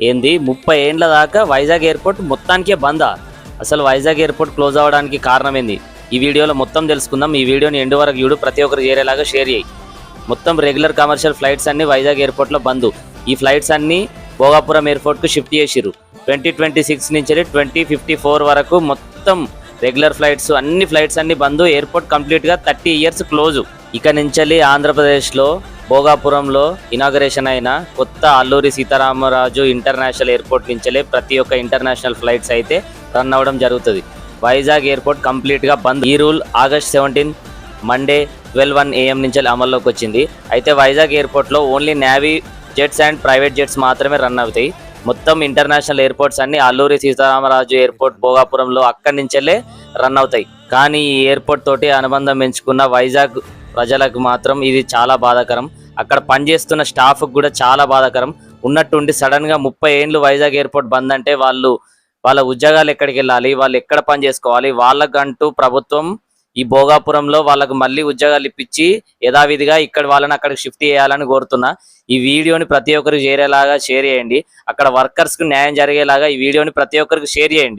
ఏంది 30 ఏండ్ల దాకా వైజాగ్ ఎయిర్పోర్ట్ మొత్తానికే బందా? అసలు వైజాగ్ ఎయిర్పోర్ట్ క్లోజ్ అవ్వడానికి కారణం ఏంది? ఈ వీడియోలో మొత్తం తెలుసుకుందాం. ఈ వీడియోని ఎండ్ వరకు చూడు, ప్రతి ఒక్కరు చేరేలాగా షేర్ చేయి. మొత్తం రెగ్యులర్ కమర్షియల్ ఫ్లైట్స్ అన్ని వైజాగ్ ఎయిర్పోర్ట్లో బంద్. ఈ ఫ్లైట్స్ అన్ని భోగాపురం ఎయిర్పోర్ట్కు షిఫ్ట్ చేసిర్రు. 2026 నుంచి 2054 వరకు మొత్తం రెగ్యులర్ ఫ్లైట్స్ అన్ని ఫ్లైట్స్ అన్ని బంద్. ఎయిర్పోర్ట్ కంప్లీట్గా 30 ఇయర్స్ క్లోజు. ఇక నుంచి ఆంధ్రప్రదేశ్లో భోగాపురంలో ఇనాగరేషన్ అయిన కొత్త అల్లూరి సీతారామరాజు ఇంటర్నేషనల్ ఎయిర్పోర్ట్ నుంచి ప్రతి ఒక్క ఇంటర్నేషనల్ ఫ్లైట్స్ అయితే రన్ అవ్వడం జరుగుతుంది. వైజాగ్ ఎయిర్పోర్ట్ కంప్లీట్గా బంద్. ఈ రూల్ August 17 మండే 12:01 AM నుంచి అమల్లోకి వచ్చింది. అయితే వైజాగ్ ఎయిర్పోర్ట్లో only navy jets and private jets మాత్రమే రన్ అవుతాయి. మొత్తం ఇంటర్నేషనల్ ఎయిర్పోర్ట్స్ అన్ని అల్లూరి సీతారామరాజు ఎయిర్పోర్ట్ భోగాపురంలో అక్కడి నుంచే రన్ అవుతాయి. కానీ ఈ ఎయిర్పోర్ట్ తోటి అనుబంధం పెంచుకున్న వైజాగ్ ప్రజలకు మాత్రం ఇది చాలా బాధాకరం. అక్కడ పనిచేస్తున్న స్టాఫ్కి కూడా చాలా బాధాకరం. ఉన్నట్టుండి సడన్గా 30 ఏండ్లు వైజాగ్ ఎయిర్పోర్ట్ బంద్ అంటే వాళ్ళ ఉద్యోగాలు ఎక్కడికి వెళ్ళాలి, వాళ్ళు ఎక్కడ పని చేసుకోవాలి? వాళ్ళకంటూ ప్రభుత్వం ఈ భోగాపురంలో వాళ్ళకు మళ్ళీ ఉద్యోగాలు ఇప్పించి యథావిధిగా ఇక్కడ వాళ్ళని అక్కడికి షిఫ్ట్ చేయాలని కోరుతున్నా. ఈ వీడియోని ప్రతి ఒక్కరికి చేరేలాగా షేర్ చేయండి. అక్కడ వర్కర్స్కి న్యాయం జరిగేలాగా ఈ వీడియోని ప్రతి ఒక్కరికి షేర్ చేయండి.